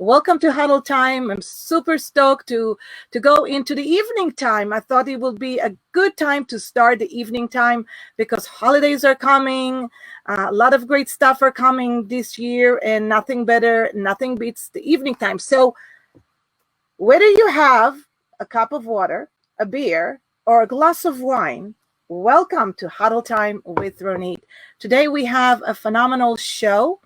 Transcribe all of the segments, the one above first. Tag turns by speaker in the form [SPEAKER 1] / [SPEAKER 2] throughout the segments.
[SPEAKER 1] Welcome to Huddle Time. I'm super stoked to go into the evening time. I thought it would be a good time to start the evening time because holidays are coming. A lot of great stuff are coming this year, and nothing beats the evening time. So whether you have a cup of water, a beer, or a glass of wine, welcome to Huddle Time with Ronit. Today we have a phenomenal show.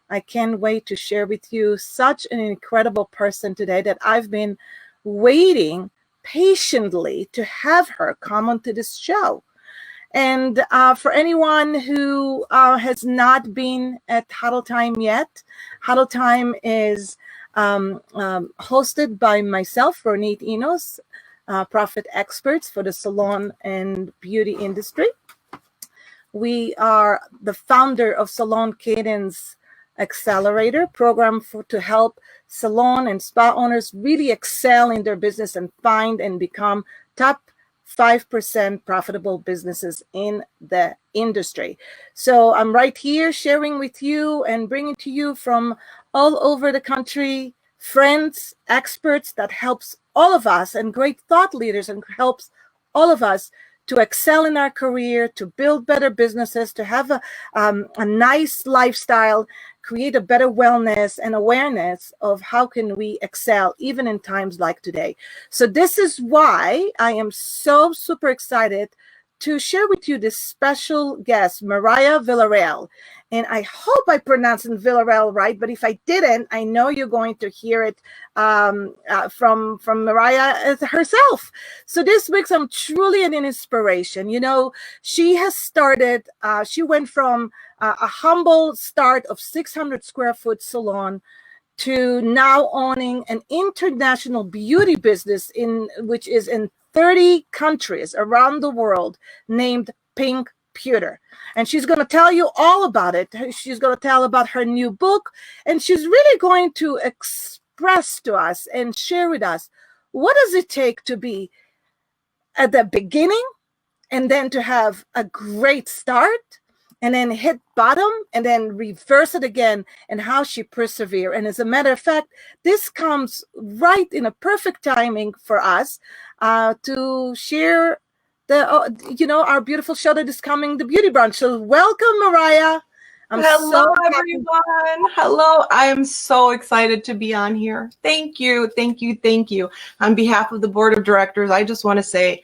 [SPEAKER 1] I can't wait to share with you such an incredible person today that I've been waiting patiently to have her come onto this show. And for anyone who has not been at Huddle Time yet, Huddle Time is hosted by myself, Ronit Enos, profit experts for the salon and beauty industry. We are the founder of Salon Cadence Accelerator program to help salon and spa owners really excel in their business and find and become top 5% profitable businesses in the industry. So I'm right here sharing with you and bringing to you from all over the country friends, experts that helps all of us, and great thought leaders, and helps all of us to excel in our career, to build better businesses, to have a nice lifestyle, create a better wellness and awareness of how can we excel even in times like today. So this is why I am so super excited to share with you this special guest, Mireya Villarreal. And I hope I pronounced Villarreal right, but if I didn't, I know you're going to hear it from Mireya herself. So this week, I'm truly an inspiration. You know, she has started, she went from a humble start of 600 square foot salon to now owning an international beauty business which is in 30 countries around the world, named Pink Pewter. And she's going to tell you all about it. She's going to tell about her new book, and she's really going to express to us and share with us what does it take to be at the beginning and then to have a great start and then hit bottom and then reverse it again, and how she persevered. And as a matter of fact, this comes right in a perfect timing for us to share our beautiful show that is coming, the Beauty Brunch. So welcome, Mireya.
[SPEAKER 2] Hello, everyone. Hello. I am so excited to be on here. Thank you. Thank you. Thank you. On behalf of the board of directors, I just want to say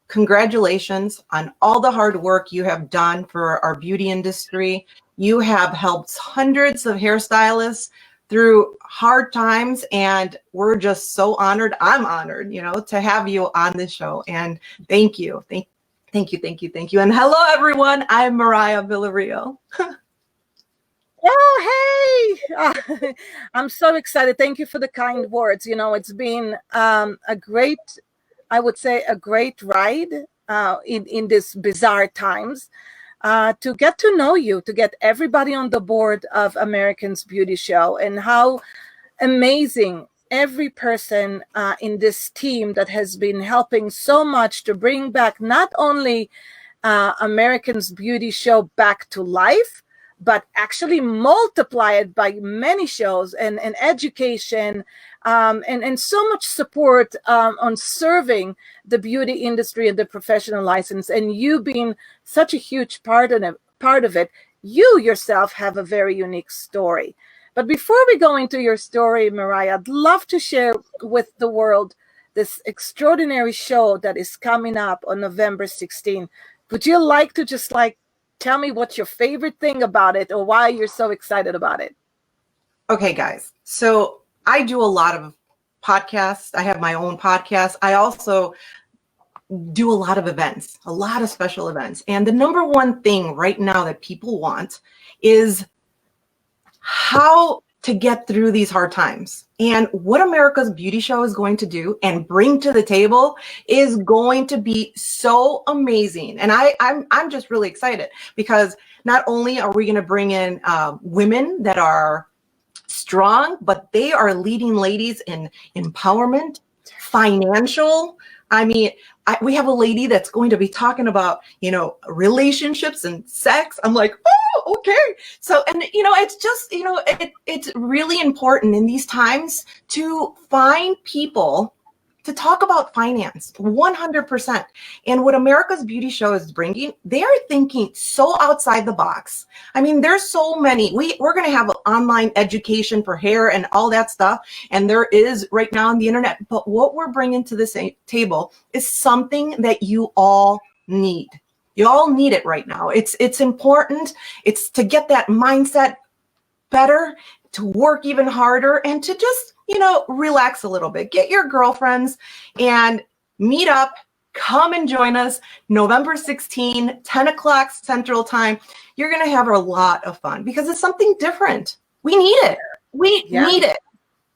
[SPEAKER 2] congratulations on all the hard work you have done for our beauty industry. You have helped hundreds of hairstylists through hard times, and we're just so honored. I'm honored, to have you on this show. And thank you. Thank you. Thank you. Thank you. And hello, everyone. I'm Mireya Villarreal.
[SPEAKER 1] Oh, hey. I'm so excited. Thank you for the kind words. It's been a great ride in these bizarre times to get to know you, to get everybody on the board of Americans Beauty Show, and how amazing every person in this team that has been helping so much to bring back not only Americans Beauty Show back to life, but actually multiply it by many shows and education and so much support on serving the beauty industry and the professional license. And you being such a huge part of it, you yourself have a very unique story. But before we go into your story, Mireya, I'd love to share with the world this extraordinary show that is coming up on November 16th. Would you like to just tell me what's your favorite thing about it, or why you're so excited about it?
[SPEAKER 2] Okay, guys. So I do a lot of podcasts. I have my own podcast. I also do a lot of events, a lot of special events. And the number one thing right now that people want is how to get through these hard times. And what America's Beauty Show is going to do and bring to the table is going to be so amazing. And I'm just really excited, because not only are we going to bring in women that are strong, but they are leading ladies in empowerment, financial. I mean, we have a lady that's going to be talking about, relationships and sex. I'm like, Okay. So, and it's just, it's really important in these times to find people to talk about finance 100%. And what America's Beauty Show is bringing, they are thinking so outside the box. I mean, there's so many. We're going to have online education for hair and all that stuff. And there is right now on the internet. But what we're bringing to this table is something that you all need. You all need it right now. It's important. It's to get that mindset better, to work even harder, and to just, relax a little bit. Get your girlfriends and meet up. Come and join us November 16, 10 o'clock Central Time. You're going to have a lot of fun because it's something different. We need it. We need it.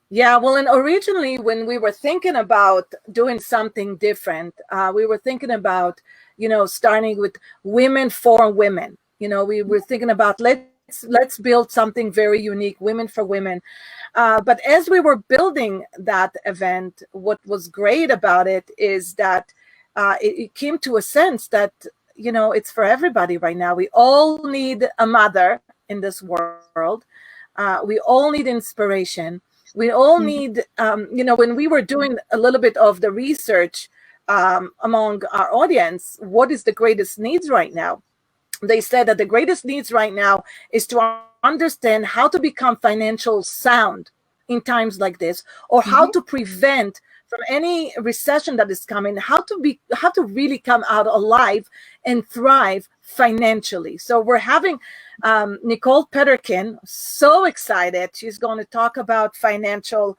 [SPEAKER 1] Yeah, well, and originally when we were thinking about doing something different, we were thinking about, starting with women for women. We were thinking about let's build something very unique, women for women. But as we were building that event, what was great about it is that it came to a sense that, it's for everybody right now. We all need a mother in this world. We all need inspiration. We all need, when we were doing a little bit of the research among our audience, what is the greatest needs right now? They said that the greatest needs right now is to understand how to become financial sound in times like this, or how to prevent from any recession that is coming, how to really come out alive and thrive financially. So we're having Nicole Petterkin, so excited. She's going to talk about financial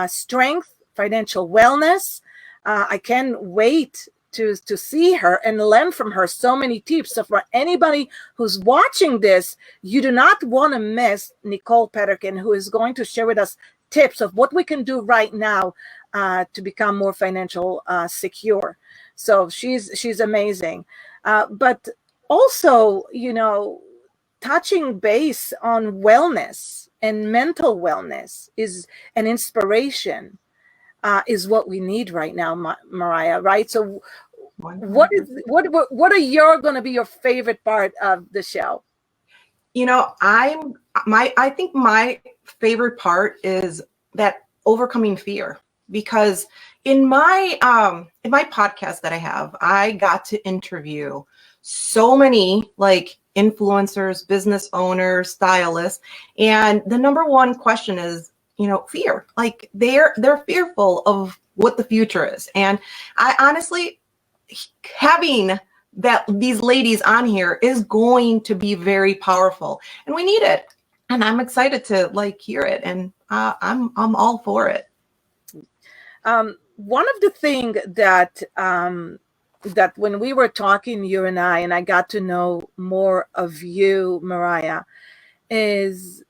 [SPEAKER 1] strength, financial wellness. I can't wait to see her and learn from her so many tips. So for anybody who's watching this, you do not want to miss Nicole Petterkin, who is going to share with us tips of what we can do right now to become more financial secure. So she's amazing. But also, touching base on wellness and mental wellness is an inspiration. Is what we need right now, Mireya, right? So what are going to be your favorite part of the show?
[SPEAKER 2] I think my favorite part is that overcoming fear, because in my podcast that I have, I got to interview so many influencers, business owners, stylists, and the number one question is, fear. Like they're fearful of what the future is. And I honestly, having these ladies on here is going to be very powerful, and we need it. And I'm excited to hear it, and I'm all for it.
[SPEAKER 1] One of the things that that when we were talking, you and I got to know more of you, Mireya, is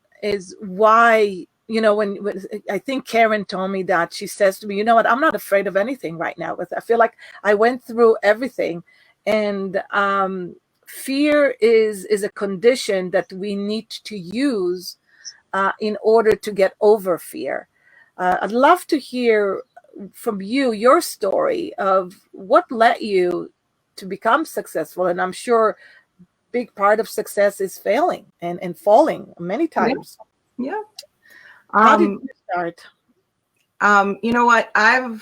[SPEAKER 1] why, when I think Karen told me that, she says to me, you know what, I'm not afraid of anything right now. I feel like I went through everything, and fear is a condition that we need to use in order to get over fear. I'd love to hear from you your story of what led you to become successful. And I'm sure big part of success is failing and falling many times.
[SPEAKER 2] Yeah.
[SPEAKER 1] How did you start?
[SPEAKER 2] You know what? I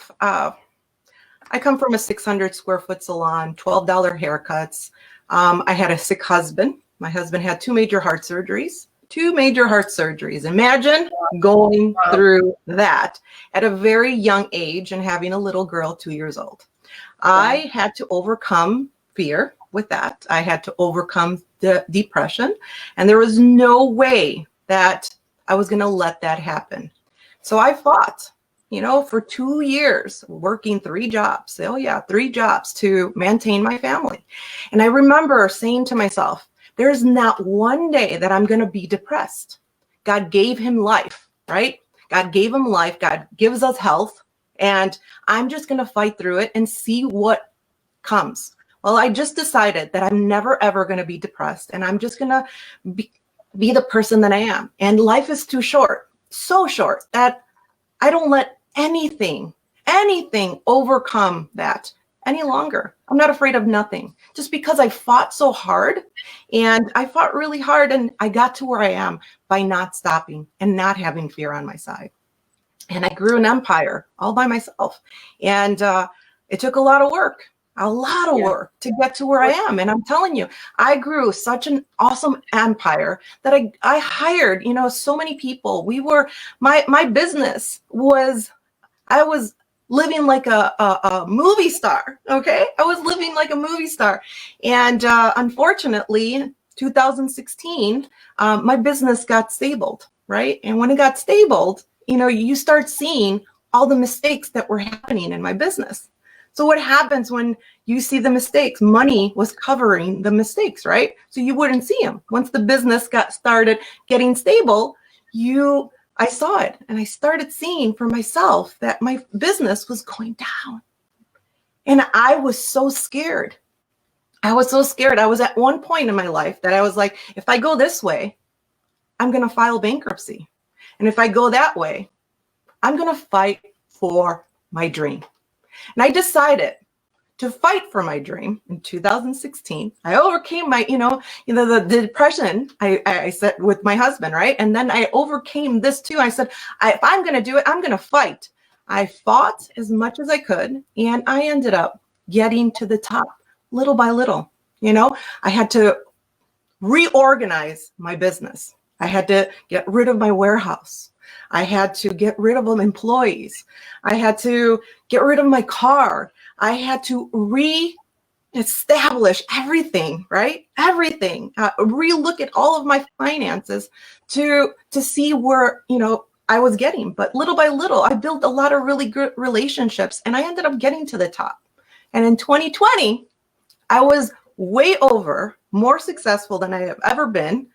[SPEAKER 2] come from a 600 square foot salon, $12 haircuts. I had a sick husband. My husband had two major heart surgeries. Imagine going through that at a very young age and having a little girl 2 years old. I had to overcome fear with that. I had to overcome the depression, and there was no way that I was going to let that happen. So I fought, for 2 years, working 3 jobs. 3 jobs to maintain my family. And I remember saying to myself, there's not one day that I'm going to be depressed. God gave him life, right? God gave him life. God gives us health. And I'm just going to fight through it and see what comes. Well, I just decided that I'm never, ever going to be depressed. And I'm just going to be the person that I am. And life is too short, so short, that I don't let anything overcome that. any longer. I'm not afraid of nothing, just because I fought so hard, and I fought really hard, and I got to where I am by not stopping and not having fear on my side. And I grew an empire all by myself. And it took a lot of
[SPEAKER 1] Yeah.
[SPEAKER 2] work to get to where I am. And I'm telling you, I grew such an awesome empire that I hired, so many people. My business was, I was living like a movie star. Okay. I was living like a movie star. And unfortunately, 2016, my business got stabled, right? And when it got stabled, you start seeing all the mistakes that were happening in my business. So what happens when you see the mistakes? Money was covering the mistakes, right? So you wouldn't see them. Once the business got started getting stable, I saw it, and I started seeing for myself that my business was going down. And I was so scared. I was so scared. I was at one point in my life that I was like, if I go this way, I'm going to file bankruptcy. And if I go that way, I'm going to fight for my dream. And I decided to fight for my dream in 2016. I overcame my, the depression I said with my husband, right? And then I overcame this too. I said, if I'm going to do it, I'm going to fight. I fought as much as I could, and I ended up getting to the top little by little. I had to reorganize my business. I had to get rid of my warehouse. I had to get rid of employees. I had to get rid of my car. I had to reestablish everything, right? Everything. Relook at all of my finances to see where, I was getting. But little by little, I built a lot of really good relationships, and I ended up getting to the top. And in 2020, I was more successful than I have ever been.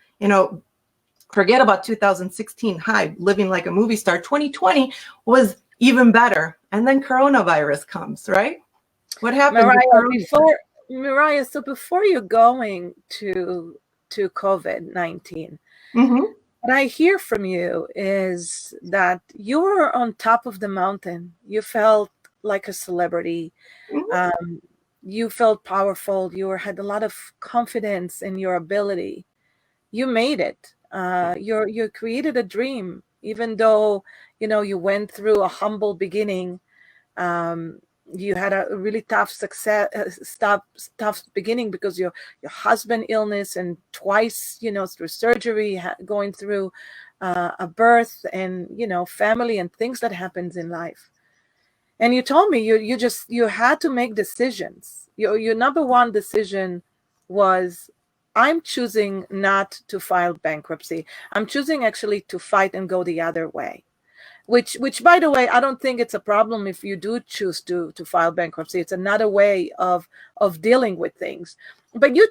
[SPEAKER 2] Forget about 2016 high, living like a movie star. 2020 was even better. And then coronavirus comes, right? What happened?
[SPEAKER 1] Mireya, so before you're going to COVID-19,
[SPEAKER 2] Mm-hmm.
[SPEAKER 1] what I hear from you is that you were on top of the mountain. You felt like a celebrity.
[SPEAKER 2] Mm-hmm.
[SPEAKER 1] You felt powerful. You had a lot of confidence in your ability. You made it. You created a dream, even though you went through a humble beginning. You had a really tough tough beginning because your husband illness, and twice through surgery, going through a birth, and family and things that happens in life. And you told me you had to make decisions. Your number one decision was, I'm choosing not to file bankruptcy. I'm choosing actually to fight and go the other way. Which by the way, I don't think it's a problem if you do choose to file bankruptcy. It's another way of dealing with things. But you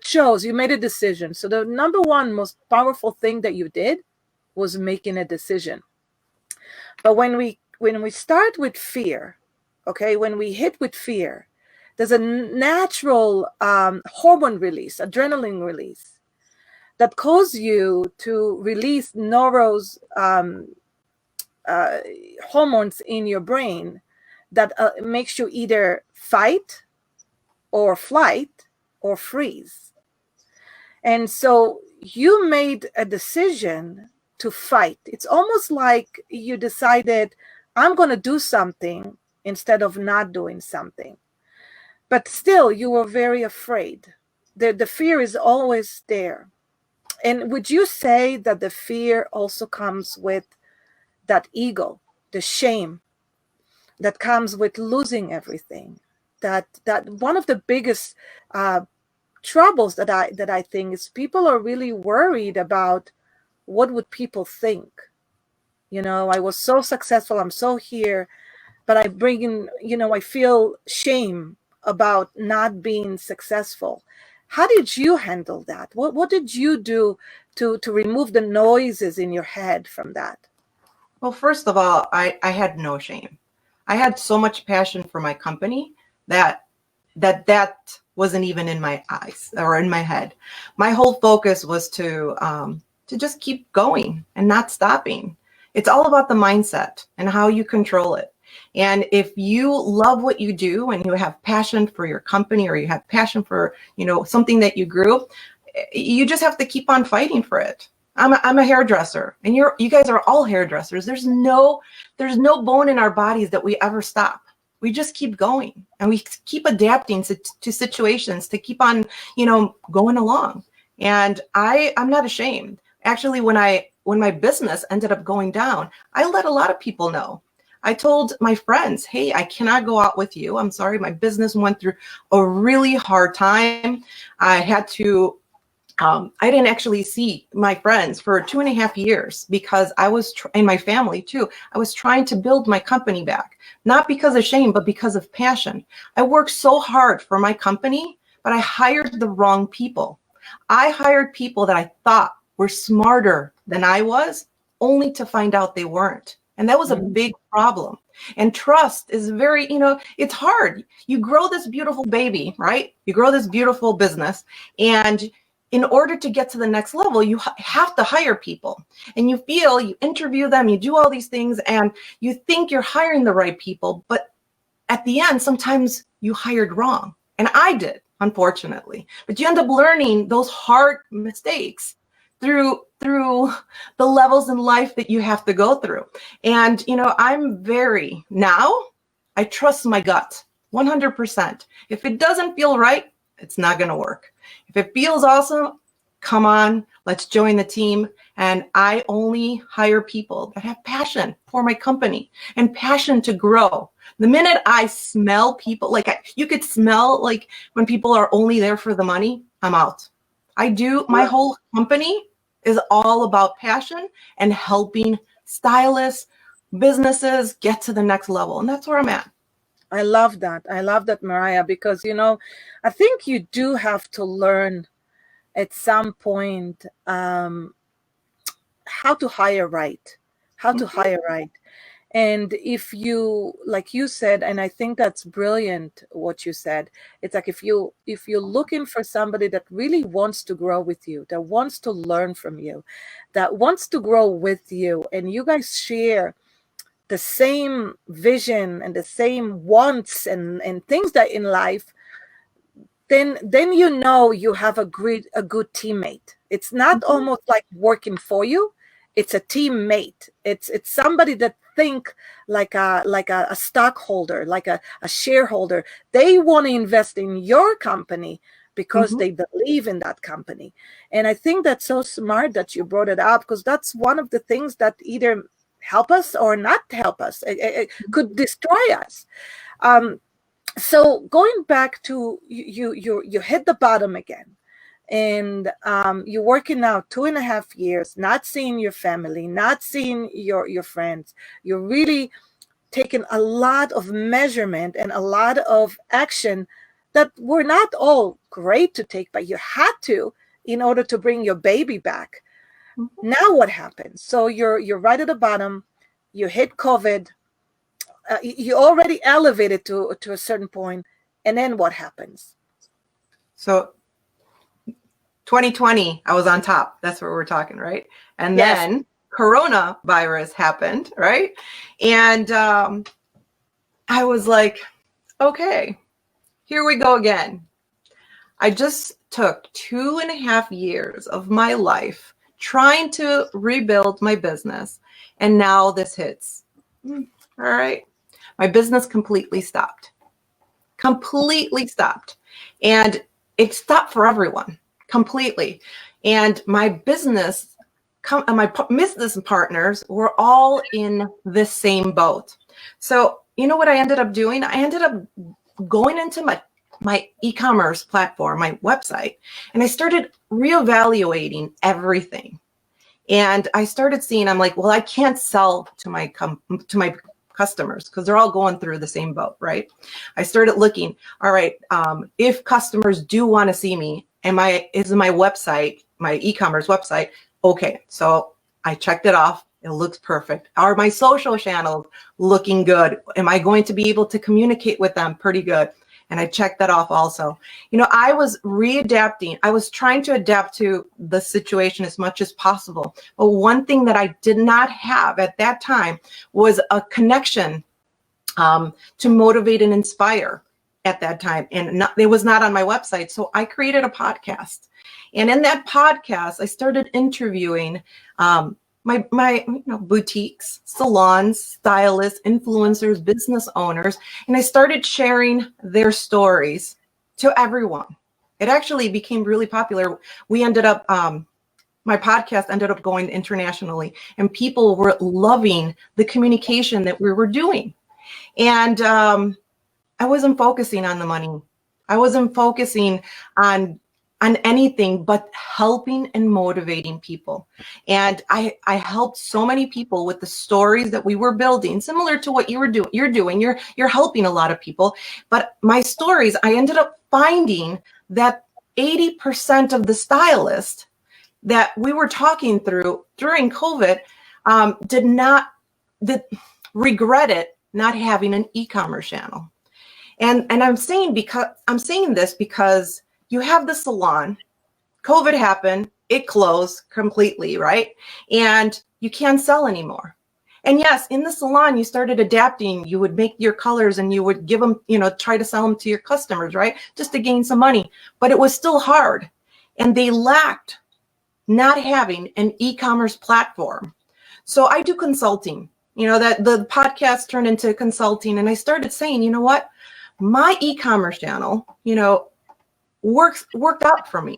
[SPEAKER 1] made a decision. So the number one most powerful thing that you did was making a decision. But when we start with fear, okay, when we hit with fear, there's a natural hormone release, adrenaline release, that causes you to release hormones in your brain that makes you either fight or flight or freeze. And so you made a decision to fight. It's almost like you decided, I'm going to do something instead of not doing something. But still, you were very afraid. The fear is always there. And would you say that the fear also comes with that ego, the shame that comes with losing everything? That one of the biggest troubles that I think is people are really worried about what would people think. I was so successful, I'm so here, but I bring in, I feel shame about not being successful. How did you handle that? What did you do to remove the noises in your head from that?
[SPEAKER 2] Well, first of all, I had no shame. I had so much passion for my company that wasn't even in my eyes or in my head. My whole focus was to just keep going and not stopping. It's all about the mindset and how you control it. And if you love what you do and you have passion for your company, or you have passion for, something that you grew, you just have to keep on fighting for it. I'm a hairdresser, and you guys are all hairdressers. There's no bone in our bodies that we ever stop. We just keep going, and we keep adapting to situations to keep on, going along. And I'm not ashamed. Actually, when my business ended up going down, I let a lot of people know. I told my friends, hey, I cannot go out with you. I'm sorry. My business went through a really hard time. I had to, I didn't actually see my friends for 2.5 years because I was, and my family too, I was trying to build my company back, not because of shame, but because of passion. I worked so hard for my company, but I hired the wrong people. I hired people that I thought were smarter than I was, only to find out they weren't. And that was a big problem. And trust is very, it's hard. You grow this beautiful baby, right? You grow this beautiful business. And in order to get to the next level, you have to hire people. And you interview them, you do all these things, and you think you're hiring the right people. But at the end, sometimes you hired wrong. And I did, unfortunately. But you end up learning those hard mistakes through the levels in life that you have to go through. And, I trust my gut 100%. If it doesn't feel right, it's not going to work. If it feels awesome, come on, let's join the team. And I only hire people that have passion for my company and passion to grow. The minute I smell people, you could smell like when people are only there for the money, I'm out. My whole company is all about passion and helping stylists, businesses get to the next level. And that's where I'm at.
[SPEAKER 1] I love that. I love that, Mireya, because, I think you do have to learn at some point how to hire right, And if you, like you said, and I think that's brilliant what you said, it's like if you're looking for somebody that really wants to grow with you, that wants to learn from you, that wants to grow with you, and you guys share the same vision and the same wants and things that in life, then you have a good teammate. It's not almost like working for you. It's a teammate. It's somebody that think like a stockholder, like a shareholder. They want to invest in your company because they believe in that company. And I think that's so smart that you brought it up, because that's one of the things that either help us or not help us. It could destroy us. So going back to you hit the bottom again, and you're working now 2.5 years, not seeing your family, not seeing your friends. You're really taking a lot of measurement and a lot of action that were not all great to take, but you had to in order to bring your baby back. Now what happens? So you're right at the bottom. You hit COVID. You already elevated to a certain point, and then what happens?
[SPEAKER 2] So 2020, I was on top. That's what we're talking, right? And then coronavirus happened, right? And I was like, okay, here we go again. I just took 2.5 years of my life trying to rebuild my business, and now this hits. All right. My business completely stopped. And it stopped for everyone completely. And my business partners were all in this same boat. So you know what I ended up doing? I ended up going into my e-commerce platform, my website, and I started reevaluating everything. And I started seeing, I'm like, well, I can't sell to my customers because they're all going through the same boat, right? I started looking, all right, if customers do want to see me, is my website, my e-commerce website, okay. So I checked it off. It looks perfect. Are my social channels looking good? Am I going to be able to communicate with them pretty good? And I checked that off also. I was readapting. I was trying to adapt to the situation as much as possible. But one thing that I did not have at that time was a connection to motivate and inspire at that time. And it was not on my website. So I created a podcast. And in that podcast, I started interviewing my boutiques, salons, stylists, influencers, business owners, and I started sharing their stories to everyone. It actually became really popular. We ended up, my podcast ended up going internationally, and people were loving the communication that we were doing. And I wasn't focusing on the money. I wasn't focusing on anything but helping and motivating people. And I helped so many people with the stories that we were building, similar to what you were doing. You're helping a lot of people. But my stories, I ended up finding that 80% of the stylists that we were talking through during COVID regretted not having an e-commerce channel. And I'm saying this because you have the salon, COVID happened, it closed completely, right? And you can't sell anymore. And yes, in the salon, you started adapting. You would make your colors and you would give them, try to sell them to your customers, right? Just to gain some money. But it was still hard. And they lacked not having an e-commerce platform. So I do consulting, that the podcast turned into consulting. And I started saying, you know what? My e-commerce channel, worked out for me.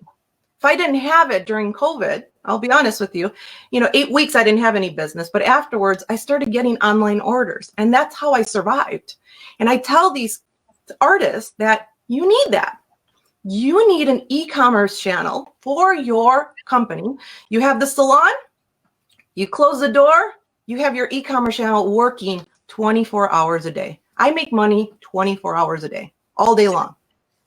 [SPEAKER 2] If I didn't have it during COVID, I'll be honest with you, 8 weeks I didn't have any business, but afterwards I started getting online orders, and that's how I survived. And I tell these artists that you need that. You need an e-commerce channel for your company. You have the salon, you close the door, you have your e-commerce channel working 24 hours a day. I make money 24 hours a day, all day long.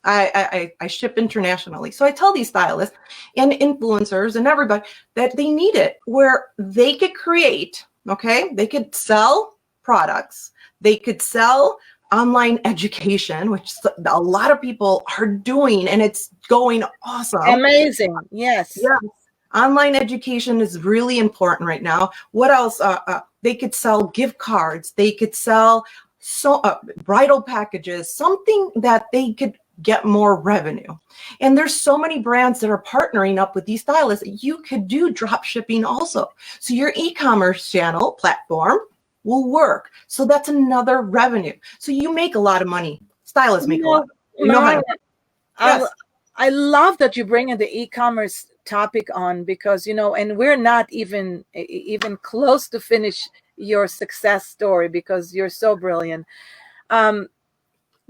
[SPEAKER 2] I ship internationally. So I tell these stylists and influencers and everybody that they need it where they could create, okay? They could sell products. They could sell online education, which a lot of people are doing, and it's going awesome.
[SPEAKER 1] Amazing. Yes.
[SPEAKER 2] Yes. Online education is really important right now. What else? They could sell gift cards. They could sell bridal packages, something that they could get more revenue. And there's so many brands that are partnering up with these stylists. You could do drop shipping also. So your e-commerce channel platform will work. So that's another revenue. So you make a lot of money. Stylists make a lot.
[SPEAKER 1] I love that you bring in the e-commerce topic on, because, and we're not even close to finish your success story because you're so brilliant.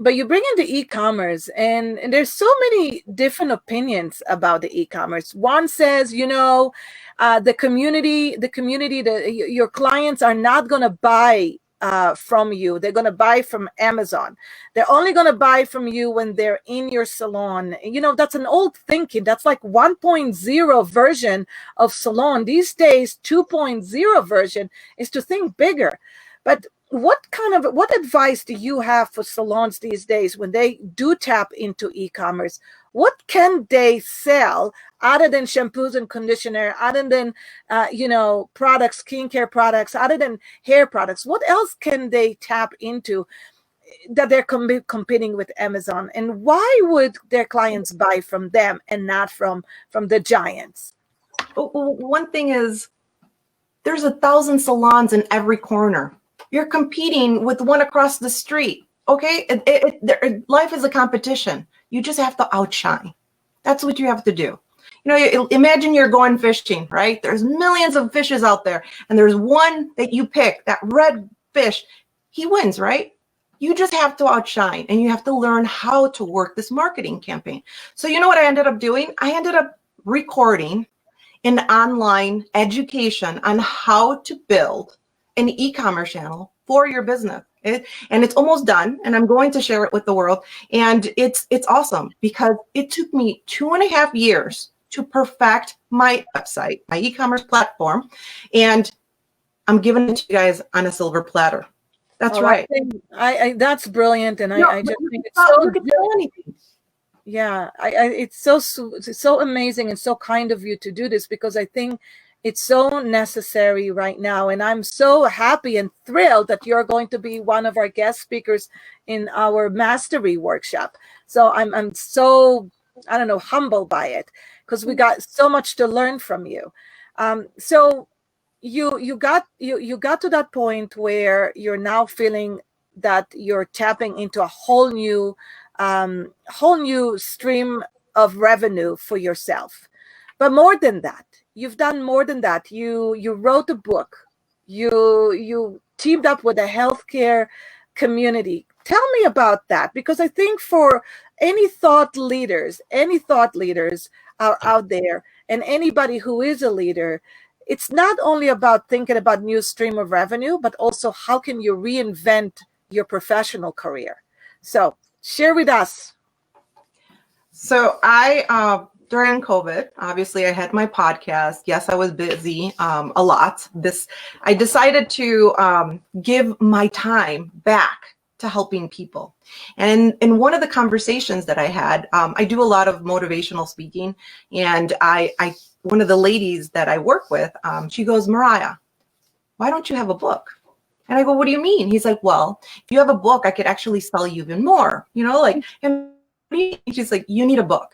[SPEAKER 1] But you bring in the e-commerce, and there's so many different opinions about the e-commerce. One says, the community, your clients are not going to buy from you. They're going to buy from Amazon. They're only going to buy from you when they're in your salon. That's an old thinking. That's like 1.0 version of Salon. These days, 2.0 version is to think bigger. But what advice do you have for salons these days when they do tap into e-commerce? What can they sell other than shampoos and conditioner, other than, products, skincare products, other than hair products? What else can they tap into that they're competing with Amazon? And why would their clients buy from them and not from the giants?
[SPEAKER 2] One thing is, there's 1,000 salons in every corner. You're competing with one across the street. Okay. Life is a competition. You just have to outshine. That's what you have to do. Imagine you're going fishing, right? There's millions of fishes out there, and there's one that you pick, that red fish. He wins, right? You just have to outshine, and you have to learn how to work this marketing campaign. So you know what I ended up doing? I ended up recording an online education on how to build an e-commerce channel for your business. And it's almost done, and I'm going to share it with the world. And it's awesome because it took me 2.5 years to perfect my website, my e-commerce platform, and I'm giving it to you guys on a silver platter. That's right.
[SPEAKER 1] That's brilliant, and I just think it's so good. Yeah, it's so amazing and so kind of you to do this, because I think It's so necessary right now. And I'm so happy and thrilled that you're going to be one of our guest speakers in our mastery workshop. So I'm so, I don't know, humbled by it, because we got so much to learn from you. So you got to that point where you're now feeling that you're tapping into a whole new stream of revenue for yourself. But more than that, you've done more than that. You wrote a book. You teamed up with a healthcare community. Tell me about that, because I think for any thought leaders are out there, and anybody who is a leader, it's not only about thinking about new stream of revenue, but also how can you reinvent your professional career. So share with us.
[SPEAKER 2] So during COVID, obviously I had my podcast. Yes, I was busy a lot. I decided to give my time back to helping people. And in one of the conversations that I had, I do a lot of motivational speaking, and one of the ladies that I work with, she goes, Mireya, why don't you have a book? And I go, what do you mean? He's like, well, if you have a book, I could actually sell you even more, and she's like, you need a book,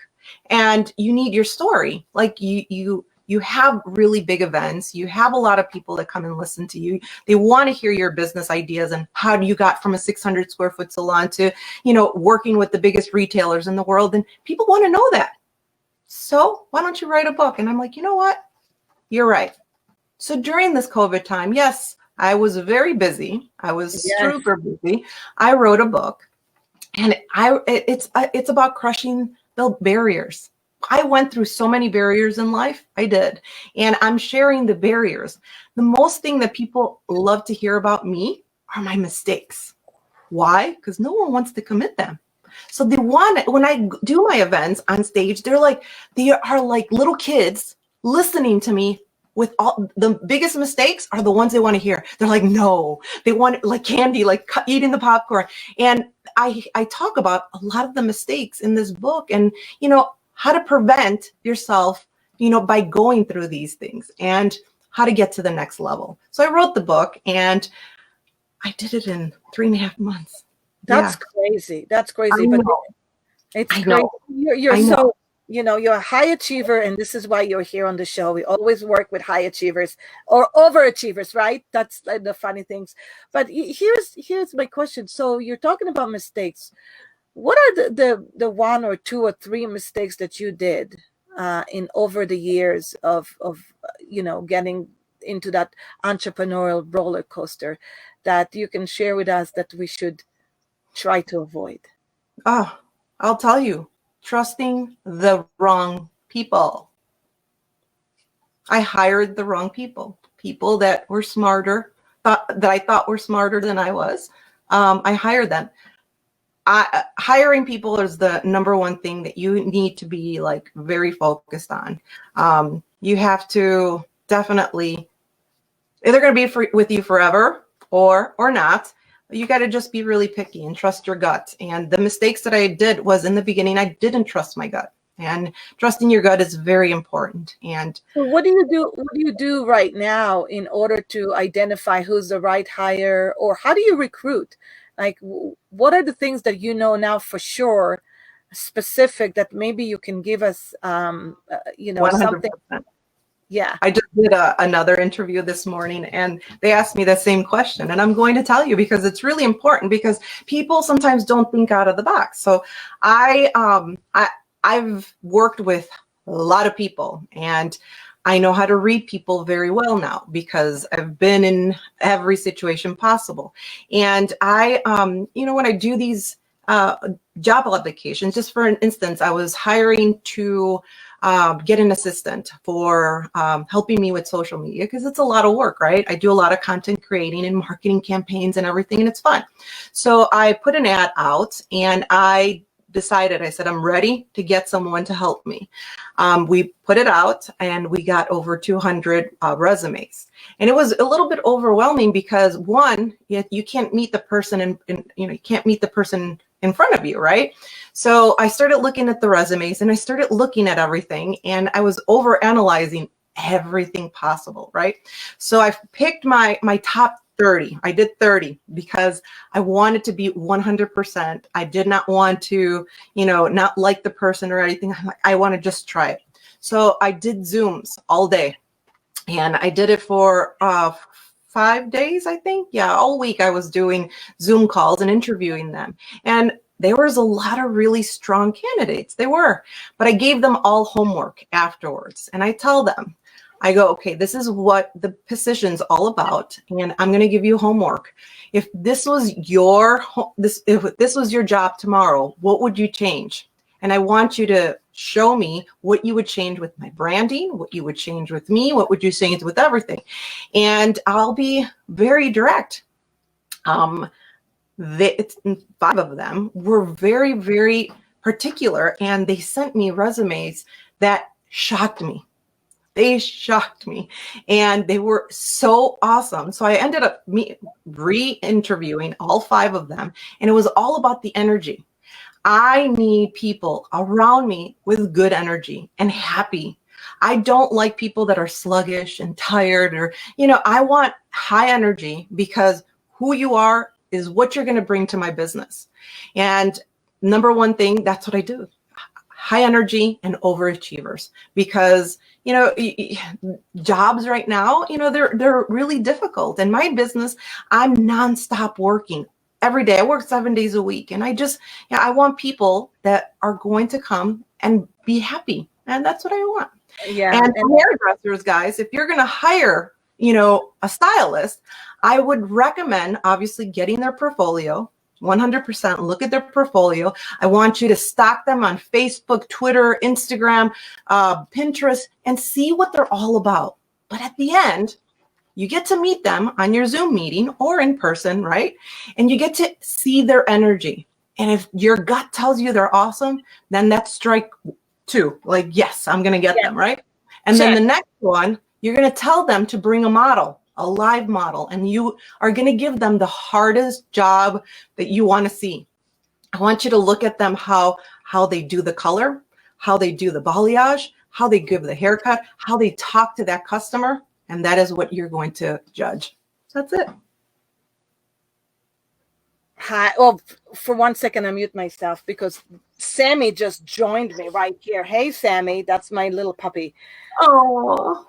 [SPEAKER 2] and you need your story. Like you have really big events. You have a lot of people that come and listen to you. They want to hear your business ideas and how you got from a 600 square foot salon to, working with the biggest retailers in the world. And people want to know that. So why don't you write a book? And I'm like, you know what? You're right. So during this COVID time, yes, I was very busy. I was
[SPEAKER 1] Yes.
[SPEAKER 2] super busy. I wrote a book, and it's about crushing the barriers. I went through so many barriers in life. I did. And I'm sharing the barriers. The most thing that people love to hear about me are my mistakes. Why? Because no one wants to commit them. So they want it. When I do my events on stage, they are like little kids listening to me. With all the biggest mistakes are the ones they want to hear. They're like, no, they want it like candy, like eating the popcorn. And I talk about a lot of the mistakes in this book, and how to prevent yourself, by going through these things, and how to get to the next level. So I wrote the book, and I did it in 3.5 months.
[SPEAKER 1] That's crazy. That's crazy.
[SPEAKER 2] I
[SPEAKER 1] But
[SPEAKER 2] know.
[SPEAKER 1] it's
[SPEAKER 2] I
[SPEAKER 1] crazy.
[SPEAKER 2] know.
[SPEAKER 1] You're
[SPEAKER 2] I know.
[SPEAKER 1] so, you're a high achiever, and this is why you're here on the show. We always work with high achievers or overachievers, right? That's like the funny things. But here's my question. So you're talking about mistakes. What are the one or two or three mistakes that you did in over the years of getting into that entrepreneurial roller coaster that you can share with us that we should try to avoid?
[SPEAKER 2] Oh, I'll tell you, trusting the wrong people. I hired the wrong people that were smarter, that I thought were smarter than I was. I hired them. Hiring people is the number one thing that you need to be like very focused on. You have to definitely, they're going to be with you forever or not. You got to just be really picky and trust your gut. And the mistakes that I did was in the beginning, I didn't trust my gut. And trusting your gut is very important. And
[SPEAKER 1] So what do you do? What do you do right now in order to identify who's the right hire, or how do you recruit? Like, what are the things that you know now for sure, specific, that maybe you can give us, something?
[SPEAKER 2] 100%.
[SPEAKER 1] Yeah.
[SPEAKER 2] I just did another interview this morning, and they asked me the same question, and I'm going to tell you because it's really important, because people sometimes don't think out of the box. So I've worked with a lot of people, and I know how to read people very well now because I've been in every situation possible. And when I do these job applications, just for an instance, I was hiring to get an assistant for helping me with social media, because it's a lot of work, right? I do a lot of content creating and marketing campaigns and everything, and it's fun. So I put an ad out, and I said, I'm ready to get someone to help me. We put it out, and we got over 200 resumes. And it was a little bit overwhelming because, one, you can't meet the person you can't meet the person in front of you, right? So I started looking at the resumes, and I started looking at everything, and I was over analyzing everything possible, right? So I picked my top 30. I did 30 because I wanted to be 100%. I did not want to, not like the person or anything. I'm like, I want to just try it. So I did Zooms all day, and I did it for 5 days, I think. Yeah, all week I was doing Zoom calls and interviewing them. And there was a lot of really strong candidates. They were, but I gave them all homework afterwards. And I tell them, I go, okay, this is what the position's all about, and I'm going to give you homework. If this was if this was your job tomorrow, what would you change? And I want you to show me what you would change with my branding, what you would change with me, what would you change with everything. And I'll be very direct. Five of them were very, very particular, and they sent me resumes that shocked me. They shocked me, and they were so awesome. So I ended up re-interviewing all 5 of them, and it was all about the energy. I need people around me with good energy and happy. I don't like people that are sluggish and tired, or, I want high energy, because who you are is what you're going to bring to my business. And number one thing, that's what I do. High energy and overachievers, because jobs right now, they're really difficult. In my business, I'm nonstop working every day. I work 7 days a week, and I want people that are going to come and be happy, and that's what I want.
[SPEAKER 1] Yeah.
[SPEAKER 2] And hairdressers, guys, if you're going to hire, a stylist, I would recommend obviously getting their portfolio. 100% look at their portfolio. I want you to stalk them on Facebook, Twitter, Instagram, Pinterest, and see what they're all about. But at the end, you get to meet them on your Zoom meeting or in person, right? And you get to see their energy. And if your gut tells you they're awesome, then that's strike 2. Like, yes, I'm going to get them, right? And then the next one, you're going to tell them to bring a model, a live model, and you are going to give them the hardest job that you want to see. I want you to look at them, how they do the color, how they do the balayage, how they give the haircut, how they talk to that customer, and that is what you're going to judge. That's it.
[SPEAKER 1] Hi. Well, for 1 second, I mute myself because Sammy just joined me right here. Hey, Sammy, that's my little puppy.
[SPEAKER 2] Oh.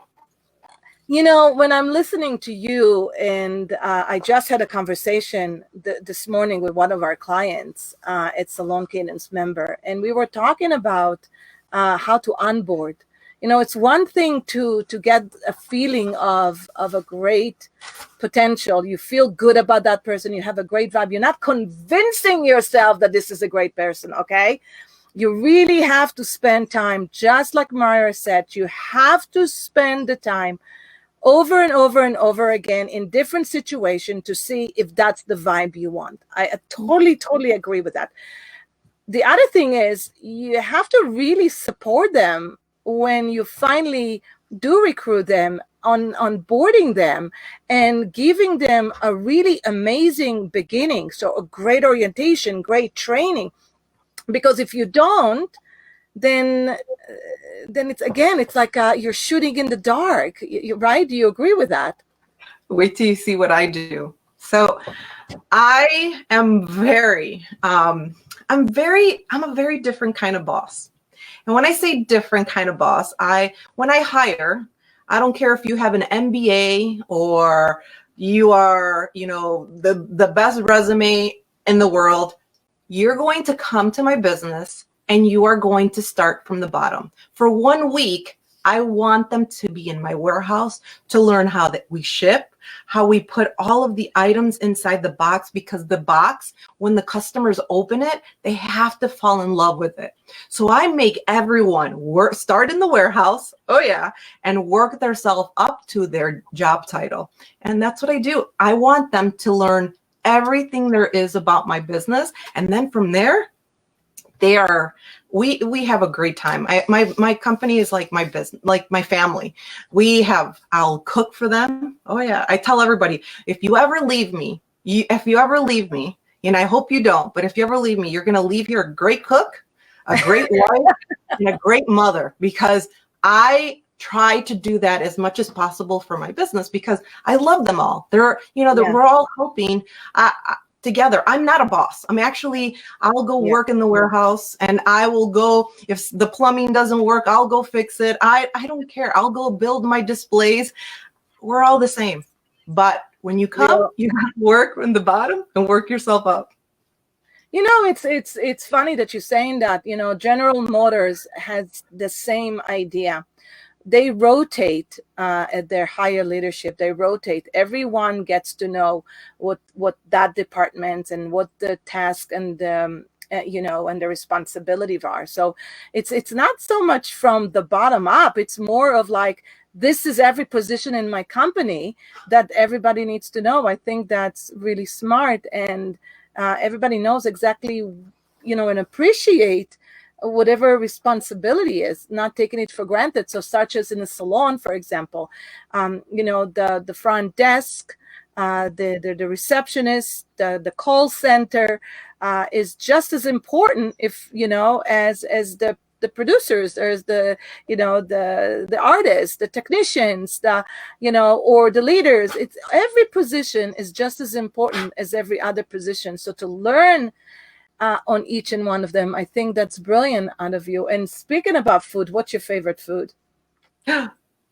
[SPEAKER 1] When I'm listening to you, and I just had a conversation this morning with one of our clients, it's Salon Cadence member, and we were talking about how to onboard. It's one thing to get a feeling of a great potential. You feel good about that person. You have a great vibe. You're not convincing yourself that this is a great person, okay? You really have to spend time, just like Mireya said, you have to spend the time over and over and over again in different situations to see if that's the vibe you want. I totally agree with that. The other thing is you have to really support them when you finally do recruit them, on boarding them and giving them a really amazing beginning. So a great orientation, great training. Because if you don't, then it's like you're shooting in the dark, right? Do you agree with that?
[SPEAKER 2] Wait till you see what I do. So I am I'm a very different kind of boss. And when I say different kind of boss, when I hire, I don't care if you have an MBA or you are, the best resume in the world. You're going to come to my business and you are going to start from the bottom. For 1 week, I want them to be in my warehouse to learn how that we ship, how we put all of the items inside the box, because the box, when the customers open it, they have to fall in love with it. So I make everyone start in the warehouse, and work themselves up to their job title. And that's what I do. I want them to learn everything there is about my business. And then from there, we have a great time. My company is like my business, like my family. I'll cook for them. Oh yeah. I tell everybody, if you ever leave me, and I hope you don't, but if you ever leave me, you're going to leave here a great cook, a great wife, and a great mother, because I try to do that as much as possible for my business because I love them all. They're,
[SPEAKER 1] Yeah.
[SPEAKER 2] we're all helping together. I'm not a boss. I'll go
[SPEAKER 1] Yeah.
[SPEAKER 2] work in the warehouse, and I will go, if the plumbing doesn't work, I'll go fix it. I don't care. I'll go build my displays. We're all the same. But when you come,
[SPEAKER 1] Yeah.
[SPEAKER 2] you got to work from the bottom and work yourself up.
[SPEAKER 1] It's funny that you're saying that. General Motors has the same idea. They rotate at their higher leadership. They rotate. Everyone gets to know what that department and what the task and and the responsibilities are. So it's not so much from the bottom up. It's more of like, this is every position in my company that everybody needs to know. I think that's really smart, and everybody knows exactly, and appreciate whatever responsibility is, not taking it for granted. So such as in a salon, for example, the front desk, the receptionist, the call center is just as important, if as the producers, there's the artists, the technicians, or the leaders. It's every position is just as important as every other position. So to learn on each and one of them, I think that's brilliant out of you. And speaking about food, what's your favorite food?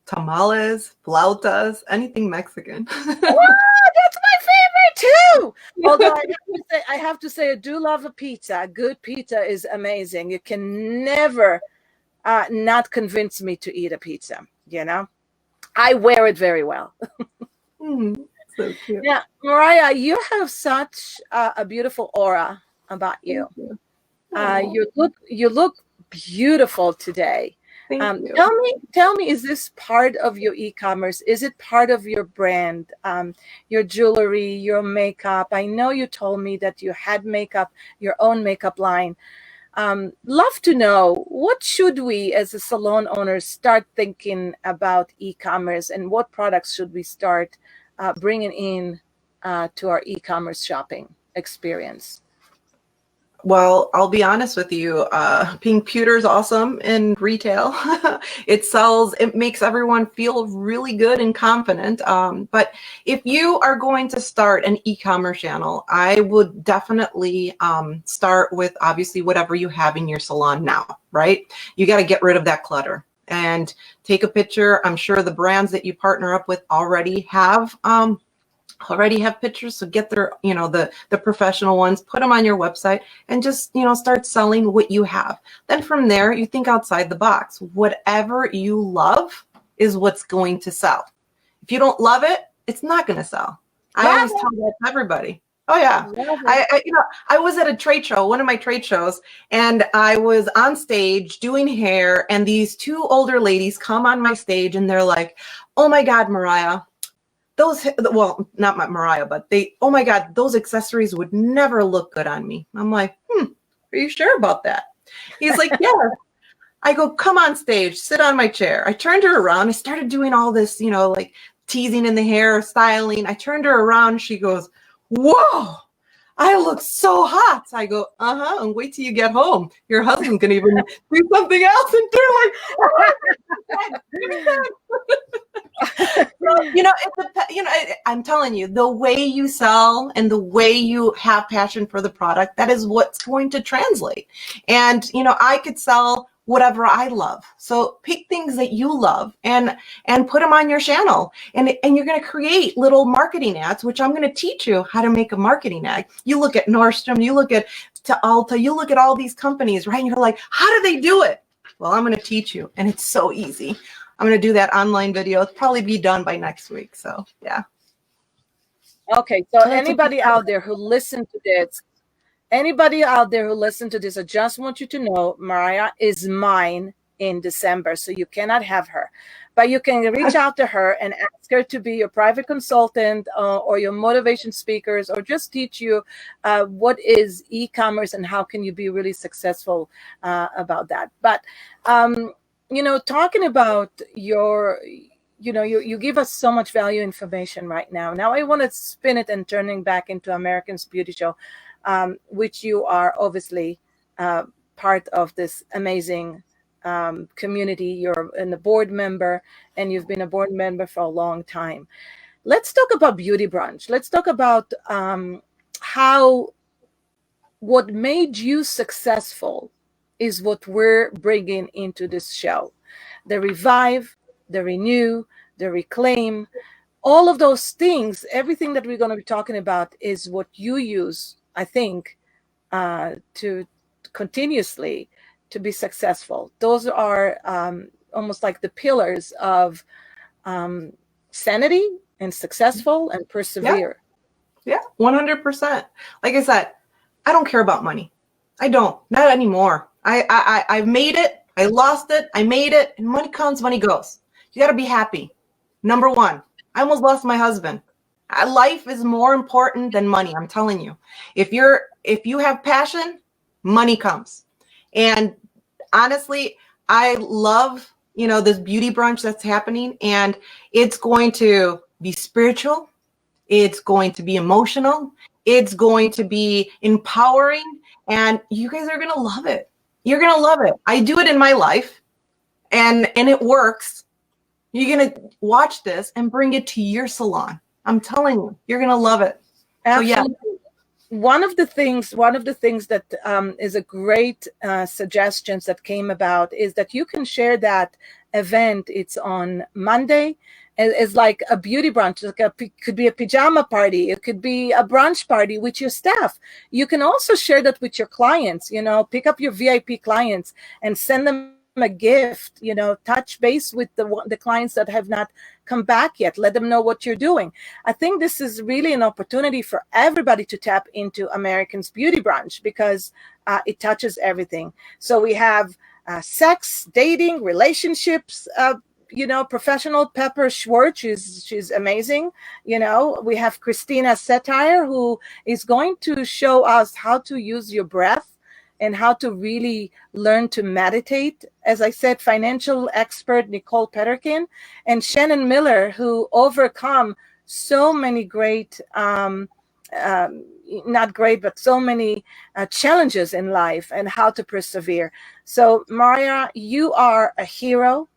[SPEAKER 2] Tamales, flautas, anything Mexican.
[SPEAKER 1] Oh, that's my favorite too. Although I have to say, I do love a pizza. A good pizza is amazing. You can never not convince me to eat a pizza. I wear it very well.
[SPEAKER 2] So cute.
[SPEAKER 1] Yeah, Mireya, you have such a beautiful aura about you.
[SPEAKER 2] Thank
[SPEAKER 1] You look beautiful today.
[SPEAKER 2] Thank you.
[SPEAKER 1] Tell me, is this part of your e-commerce? Is it part of your brand? Your jewelry, your makeup? I know you told me that you had your own makeup line. Love to know, what should we as a salon owners start thinking about e-commerce, and what products should we start bringing in to our e-commerce shopping experience?
[SPEAKER 2] Well, I'll be honest with you. Pink pewter is awesome in retail. It makes everyone feel really good and confident. But if you are going to start an e-commerce channel, I would definitely start with obviously whatever you have in your salon now, right? You got to get rid of that clutter and take a picture. I'm sure the brands that you partner up with already have pictures, so get their the professional ones, put them on your website, and just start selling what you have. Then from there, you think outside the box. Whatever you love is what's going to sell. If you don't love it, it's not going to sell. I always tell that to everybody. Oh yeah. I was at a trade show, one of my trade shows, and I was on stage doing hair, and these two older ladies come on my stage and they're like, "Oh my God, Mireya, well, not my Mireya, but oh my God, those accessories would never look good on me." I'm like, are you sure about that? He's like, yeah. I go, come on stage, sit on my chair. I turned her around. I started doing all this, like teasing in the hair, styling. I turned her around. She goes, "Whoa, I look so hot." I go, and wait till you get home. Your husband can even do something else. And they're like, I'm telling you, the way you sell and the way you have passion for the product, that is what's going to translate. And, I could sell whatever I love. So pick things that you love and put them on your channel. And you're going to create little marketing ads, which I'm going to teach you how to make a marketing ad. You look at Nordstrom, you look at Alta, you look at all these companies, right? And you're like, how do they do it? Well, I'm going to teach you. And it's so easy. I'm going to do that online video. It'll probably be done by next week. So yeah.
[SPEAKER 1] Okay. So anybody out there who listened to this, I just want you to know, Mireya is mine in December, so you cannot have her. But you can reach out to her and ask her to be your private consultant or your motivation speakers, or just teach you what is e-commerce and how can you be really successful about that. But, talking about you give us so much value information right now. Now I want to spin it and turning back into American's Beauty Show, which you are obviously part of this amazing community. You're a board member, and you've been a board member for a long time. Let's talk about Beauty Brunch. Let's talk about how what made you successful is what we're bringing into this show. The revive, the renew, the reclaim, all of those things, everything that we're going to be talking about is what you use, I think, to continuously to be successful. Those are almost like the pillars of sanity and successful and
[SPEAKER 2] Yeah.
[SPEAKER 1] persevere.
[SPEAKER 2] Yeah. 100%. Like I said, I don't care about money. I don't. Not anymore. I made it. I lost it. I made it. And money comes, money goes. You got to be happy. Number one, I almost lost my husband. Life is more important than money. I'm telling you. If you have passion, money comes. And honestly, I love, this beauty brunch that's happening, and it's going to be spiritual. It's going to be emotional. It's going to be empowering, and you guys are going to love it. You're going to love it. I do it in my life, and it works. You're going to watch this and bring it to your salon. I'm telling you, you're going to love it.
[SPEAKER 1] Absolutely. So, yeah. One of the things that is a great suggestions that came about is that you can share that event. It's on Monday. It's like a beauty brunch. Could be a pajama party. It could be a brunch party with your staff. You can also share that with your clients. Pick up your VIP clients and send them a gift. Touch base with the clients that have not come back yet. Let them know what you're doing. I think this is really an opportunity for everybody to tap into Americans Beauty Brunch because it touches everything. So we have sex, dating, relationships. Professional Pepper Schwartz, she's amazing. We have Christina Satire, who is going to show us how to use your breath and how to really learn to meditate. As I said, financial expert Nicole Petterkin and Shannon Miller, who overcome so many great, not great, but so many challenges in life and how to persevere. So, Mireya, you are a hero.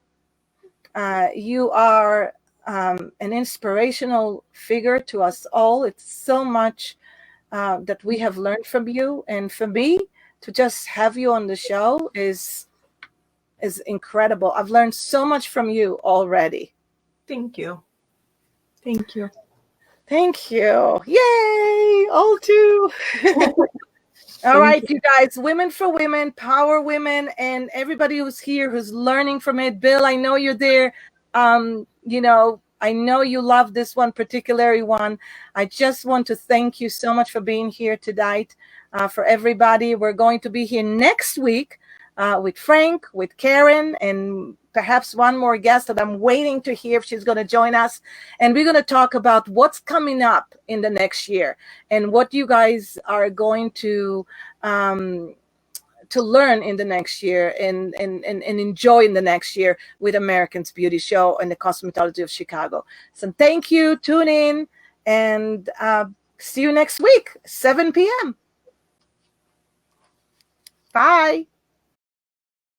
[SPEAKER 1] You are an inspirational figure to us all. It's so much that we have learned from you. And for me, to just have you on the show is incredible. I've learned so much from you already.
[SPEAKER 2] Thank you. Thank you.
[SPEAKER 1] Thank you. Yay! All two. All right, you guys, Women for Women, Power Women, and everybody who's here, who's learning from it. Bill, I know you're there. I know you love this one, particularly one. I just want to thank you so much for being here tonight. For everybody, we're going to be here next week with Frank, with Karen, and perhaps one more guest that I'm waiting to hear if she's going to join us. And we're going to talk about what's coming up in the next year and what you guys are going to learn in the next year and enjoy in the next year with Americans Beauty Show and the Cosmetology of Chicago. So thank you. Tune in and see you next week, 7 p.m. Bye.